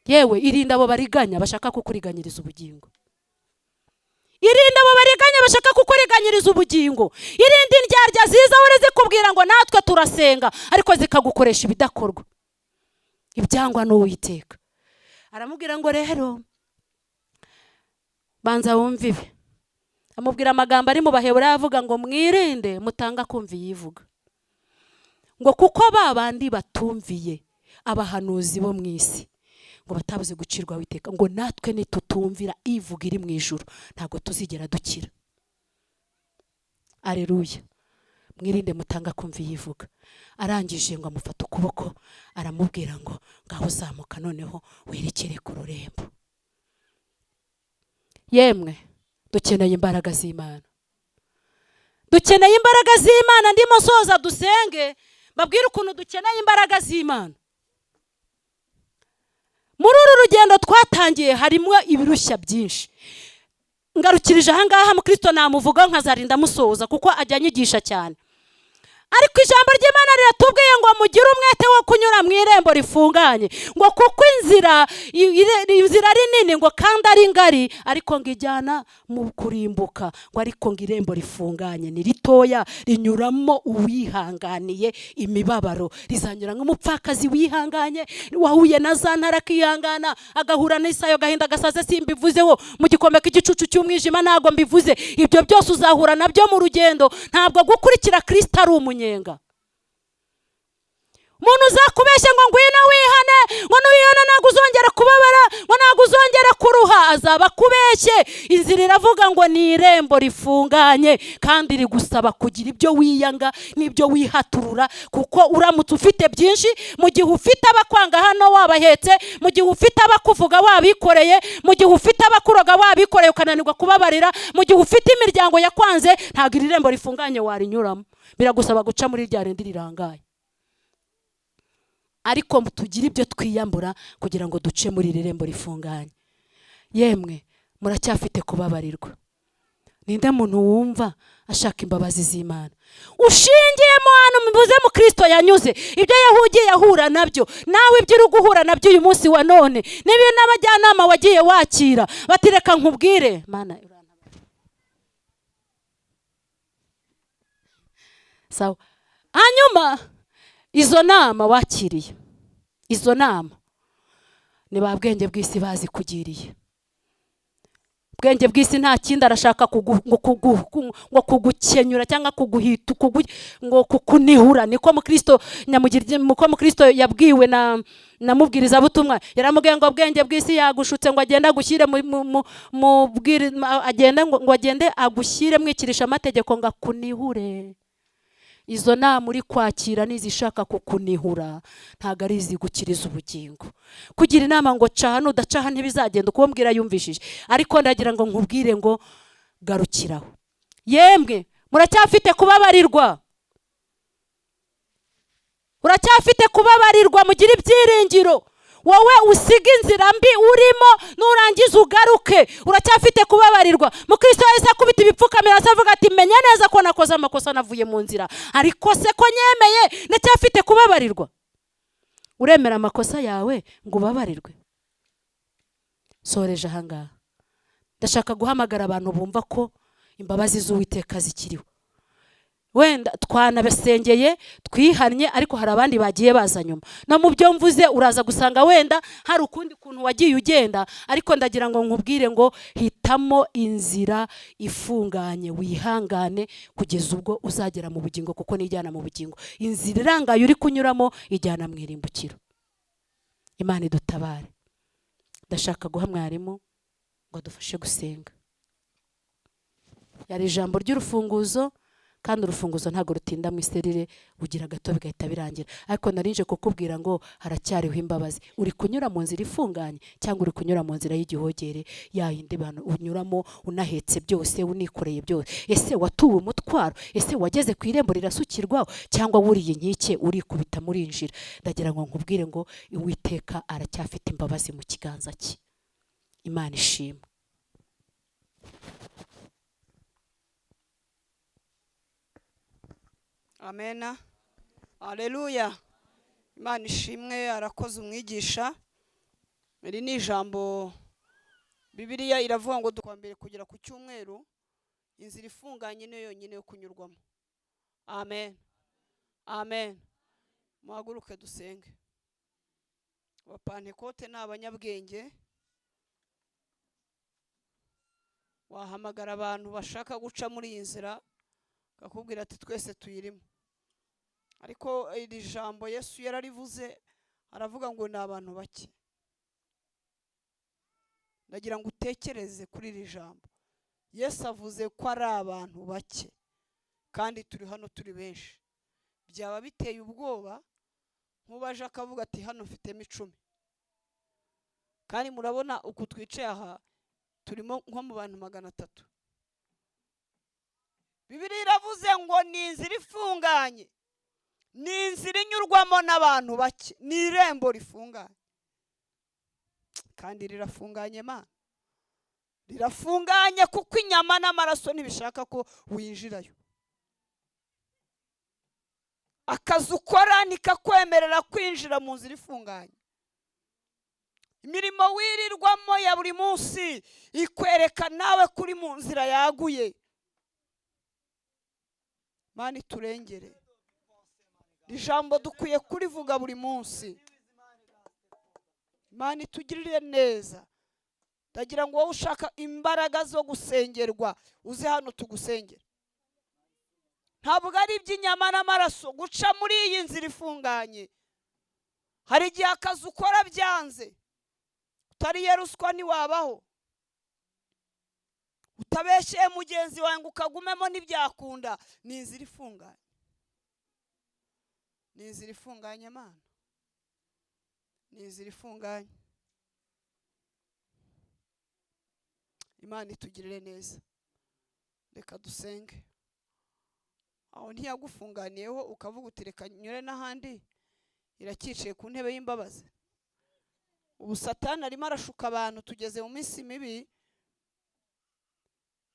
Yewe irinde abo bariganya bashaka kukuriganyiriza ubugingo. Irinde abo bariganya bashaka kukuriganyiriza ubugingo. Irinde indyarya ziza ureze kubwira ngo natwe turasenga, ariko zikagukoresha ibidakorwa, ibyangwa n'Uwiteka. Aramubwira ngo rero banza wumve ibi. Amubwira amagambo ari mu Baheburayo avuga ngo mwirinde mutanga kumva iyivuga. Ngo kuko babandi batumviye abahanuzi bo mu isi, ngo batabuze gucirwa witeka, ngo natwe nitutumvira ivuga iri mu ijuru ntago tuzigera dukira. Aleluya. Mwirinde mutanga kumva iyivuga. Arangije ngo amufata ukuboko aramubwira ngo ngaho uzamuka noneho werekere ku rurembo. Yemwe dukeneye imbaraga z'Imana. Dukeneye imbaraga z'Imana. Ndimo soza dusenge babwire ukuntu dukeneye imbaraga z'Imana. Muri uru rugendo twatangiye harimo ibirushya byinshi. Ngarukirije aha ngaha Mukristo namuvuga nkazarinda musoza kuko ajya anyigisha cyane. ariko ijambo ry'Imana riratubwiye ngo mugire umwete wo kunyura mu irembo rifunganye, ngo kuko inzira ari nini ngo kandi ari ngari, ariko ngo ijyana mu kurimbuka, ngo ariko ngo irembo rifunganye ni ritoya rinyuramo uwihanganiye imibabaro. Rizanyura nk'umupfakazi wihanganye wahuye na za ntara akihangana, agahura n'isayo gahinda gasaze, simbivuzeho mu gikombe k'igicucu cy'umwijima, ntago mbivuze. Ibyo byose uzahura nabyo mu rugendo, ntabwo gukurikira Kristo ari umunyenga. Umuntu uzakubeshya ngo ngwino wihane, ngo nuwihana ntabwo uzongera kubabara, ngo ntabwo uzongera kuruha, azaba akubeshye. Inzira iravuga ngo ni irembo rifunganye, kandi rigusaba kugira ibyo wiyanga n'ibyo wihaturura, kuko uramutse ufite byinshi, mu gihe ufite abakwanga hano wabahetse, mu gihe ufite abakuvuga wabikoreye, mu gihe ufite abakuroga wabikoreye ukananirwa kubabarira, mu gihe ufite imiryango yakwanze, ntabwo iri rembo rifunganye warinyuramo. Biragusaba guca muri rya rindi rirangaye. Ariko tugira ibyo twiyambura kugira ngo duce muri iri rembo rifunganye. Yemwe muracyafite kubabarirwa. Ninde muntu wumva ashaka imbabazi z'Imana? Ushingiye mu hantu mubuze mu Kristo yanyuze, ibyo yahugiye ahura nabyo, nawe ibyo uri guhura nabyo uyu munsi wa none, nibi n'abajyanama wagiye wakira batireka nkubwire Mana. Sawa. Hanyuma izo nama wakiriye, izo nama ni ba bwenge bw'isi bazikugiriye. Bwenge bw'isi nta kindi arashaka ngo kugukenyura cyangwa kuguhita, ngo kukunihura. Niko mu Kristo muko mu Kristo yabwiwe na mubwiriza butumwa, yaramubwiye ngo bwenge bw'isi yagushutse ngo agende agushyire ngo agende agushyire mwikirisha amategeko ngo akunihure. Izo nama uri kwakira nizishaka kukunihura, ntago ari izigukiriza ubugingo. Kugira inama ngo caha nudacaha ntibizagenda uko mbwira yumvishije, ariko ndagira ngo nkubwire ngo garukiraho. Yemwe muracyafite kubabarirwa, uracyafite kubabarirwa, mugira ibyiringiro. Wowe usiga inzira mbi urimo, nurangiza ugaruke, uracyafite kubabarirwa. Mu Kristo Yesu akubita ibipfukamira avuga ati menye neza ko nakoze amakosa navuye mu nzira, ariko se ko nyemeye ndacyafite kubabarirwa. Uremera amakosa yawe ngo ubabarirwe? Soreje ahangaha ndashaka guhamagara abantu bumva ko imbabazi z'Uwiteka zikiriho. Wenda twanabasengeye twihannye, ariko hari abandi bagiye baza nyuma. No mu byo mvuze uraza gusanga wenda hari ukundi kuntu wagiye ugenda, ariko ndagira ngo nkubwire ngo hitamo inzira ifunganye, wihangane kugeza ubwo uzagera mu bugingo, kuko nijyana mu bugingo. Inzira irangaye uri kunyuramo ijyana mu irimbukiro. Imana idutabare. Ndashaka guha mwarimu ngo adufashe gusenga. Yari ijambo ry'urufunguzo, kandi urufunguzo ntago rutinda mu iserire, ugira gato bigahita birangira. Ariko narinje kukubwira ngo haracyariho imbabazi. Uri kunyura mu nzira ifunganye cyangwa uri kunyura mu nzira y'igihogere, yayindi bantu unyuramo unahetse byose, unikoreye byose? Ese watuwe umutwaro? Ese wageze ku irembo rirasukirwaho, cyangwa wuriye inkike urikubita muri injira? Ndagira ngo nkubwire ngo Uwiteka aracyafite imbabazi mu kiganza cye. Imana ishimwe. Amena. Haleluya. Imana ishimwe. Arakoze umwigisha. Iri ni ijambo Bibiliya iravuga ngo dukwambere kugera ku cyumweru, inzira ifunganye niyo yonyine yo kunyurwamo. Amen. Amen. Muhaguruke dusenge. Abapantekote ni abanyabwenge. Wahamagara abantu bashaka guca muri iyi nzira, akakubwira ati twese tuyirimo. Ariko iri jambo Yesu yararivuze, aravuga ngo ni abantu bake. Ndagira ngo utekereze kuri iri jambo. Yesu avuze ko ari abantu bake, kandi turi hano turi benshi. Byaba biteye ubwoba nk'ubaje akavuga ati hano mfitemo 10. Kandi murabona uko twicaye aha turimo nko mu bantu 300. Bibiliya iravuze ngo ni inzira ifunganye, ni inzira inyurwamo n'abantu bake, ni irembo rifunganye. Kandi rirafunganye Mana, rirafunganye kuko inyama n'amaraso ntibishaka ko winjirayo. akazi ukora nikakwemerera kwinjira mu nzira ifunganye. Imirimo wirirwamo ya buri munsi ikwereka nawe kuri mu nzira yaguye. Mani turengere. Ijambo dukwiye kurivuga buri munsi. Mani tugirire neza. Ndagira ngo wowe ushaka imbaraga zo gusengerwa uze hano tugusengera. Ntabwo ari iby'inyama n'amaraso guca muri iyi nzira ifunganye. Hari igihe akazi ukora byanze, utariye ruswa ntiwabaho, utabeshyeye mugenzi wawe ngo ukagumemo ntibyakunda. Ni inzira ifunganye, ni inzira ifunganye Mana, ni inzira ifunganye. Imana itugirire neza. Reka dusenge. Aho ntiyagufunganiyeho ukavuga uti reka nyure n'ahandi, iracyiciye ku ntebe y'imbabazi. Ubu Satani arimo arashuka abantu. Tugeze mu minsi mibi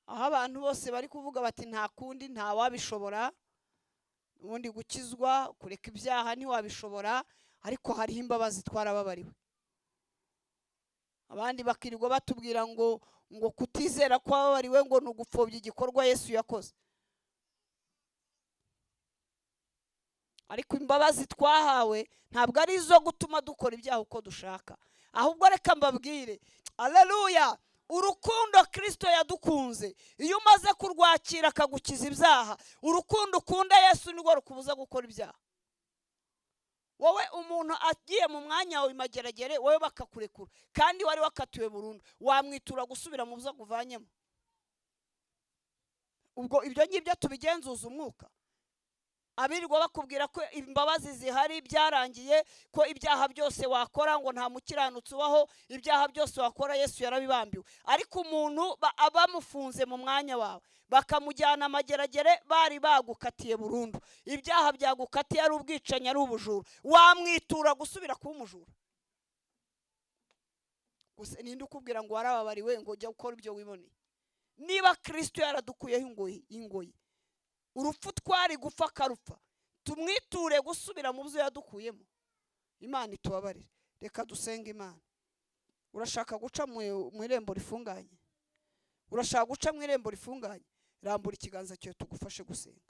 aho abantu bose bari kuvuga bati nta kundi, nta wabishobora, ubundi gukizwa, kureka ibyaha ntiwabishobora, ariko hariho imbabazi twarababariwe. Abandi bakirirwa batubwira ngo kutizera kwababariwe ngo ni ugupfobya igikorwa Yesu yakoze. Ariko imbabazi twahawe ntabwo ari izo gutuma dukora ibyaha uko dushaka. Ahubwo reka mbabwire, haleluya, urukundo Kristo yadukunze, iyo umaze kurwakira akagukiza ibyaha, urukundo ukunda Yesu nirwo rukubuza gukora ibyaha. Wowe umuntu agiye mu mwanya wawe mageragere, wowe bakakurekura kandi wari wakatiwe burundu, wamwitura gusubira mu byo kuvanyemo? Ubwo ibyo ngibyo tubigenzuza umwuka. Abirirwa bakubwira ko imbabazi zihari byarangiye, ko ibyaha byose wakora ngo nta mukiranutsi ubaho, ibyaha byose wakora Yesu yarabibambiwe. Ariko umuntu abamufunze mu mwanya wawe bakamujyana amageragere, bari bagukatiye burundu, ibyaha byagukatiye ari ubwicanyi, ari ubujura, wamwitura gusubira kuba umujura? Gusa ninde ukubwira ngo warababariwe ngo ujya gukora ibyo wiboneye? Niba Kristo yaradukuyeho ingoyi, urupfu twari gupfa akarupfa, tumwiture gusubira mu byo yadukuyemo. Imana itubabarire. Reka dusenge Imana. Urashaka guca mu irembo rifunganye? Urashaka guca mu irembo rifunganye? Rambura ikiganza cyawe tugufashe gusenga.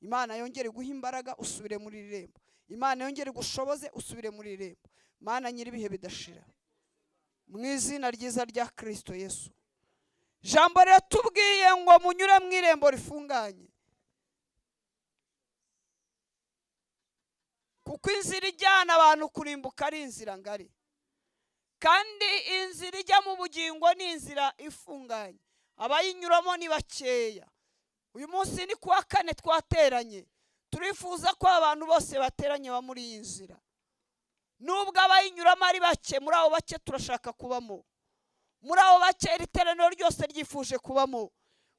Imana yongere guha imbaraga usubire muri irembo. Imana yongere gushoboze usubire muri irembo. Mana nyiribihe bidashira, mu izina ryiza rya Kristo Yesu. Jambo ratubwiye ngo munyure mu irembo rifunganye, kuko inzira ijyana abantu kurimbuka ari inzira ngari, kandi inzira ijya mu bugingo ni inzira ifunganye, abayinyuramo ni bakeya. Uyu munsi ni kuwa kane twateranye, turifuza ko abantu bose bateranye ba muri iyi nzira. Nubwo abayinyuramo ari bake, muri abo bake turashaka kubamo. Muri abo bake iri teraniro ryose ryifuje kubamo.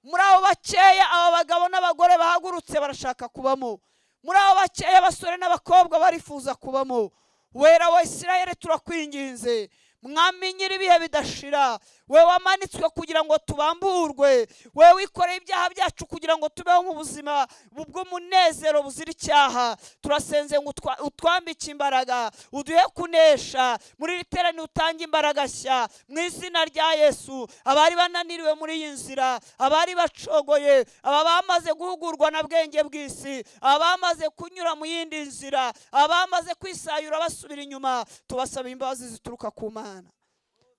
Muri abo bakeya aba bagabo n'abagore bahagurutse barashaka kubamo. Muri abo bakeya abasore n'abakobwa barifuza kubamo. Wera wa Isirayeli turakwinginze, Mwami nyiribihe bidashira, we wamanitswe kugira ngo tubamburwe, we wikoreye ibyaha byacu kugira ngo tubeho mu buzima bw'umunezero buzira icyaha. Turasenze ngo utwambike imbaraga, uduhe kunesha muri iri teraniro, utange imbaraga nshya mu izina rya Yesu. Abari bananiriwe muri iyi nzira, abari bacogoye, aba bamaze guhugurwa na bwenge bw'isi, abamaze kunyura mu yindi nzira, abamaze kwisayura basubira inyuma, tubasaba imbabazi zituruka ku Mana.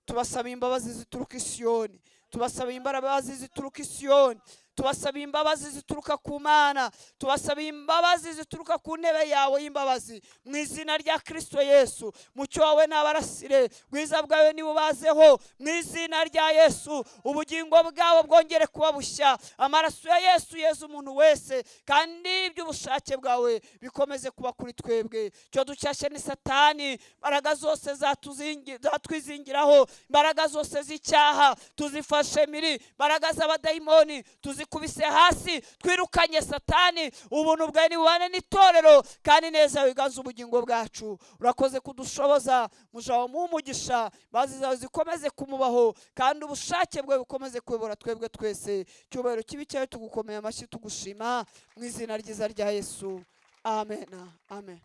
Tubasaba imbabazi zituruka i Siyoni, tubasaba imbabazi zituruka i Siyoni, tubasaba imbabazi zituruka ku Mana, tubasaba imbabazi zituruka ku ntebe yawe y'imbabazi mu izina rya Kristo Yesu. Mucyo wawe nabarasire, bwiza bwawe nibubazeho mu izina rya Yesu. Ubugingo bwabo bwongere kuba bushya, amaraso ya Yesu yeza umuntu wese, kandi iby'ubushake bwawe bikomeze kuba kuri twebwe. Cyo ducyashye ni Satani, imbaraga zose zatwizingiraho, imbaraga zose z'icyaha tuzifashe miri, imbaraga z'abadayimoni zikubise hasi, twirukanye Satani. Ubuntu bwawe nibubane n'itorero, kandi neza wiganze ubugingo bwacu. Urakoze kudushoboza, mujaho mu umugisha, bazi zawe zikomeze kumubaho, kandi ubushake bwe bukomeze kuyobora twebwe twese. Cyubahiro kibi cyawe tugukomeye amashyi tugushima mu izina ryiza rya Yesu, amen amen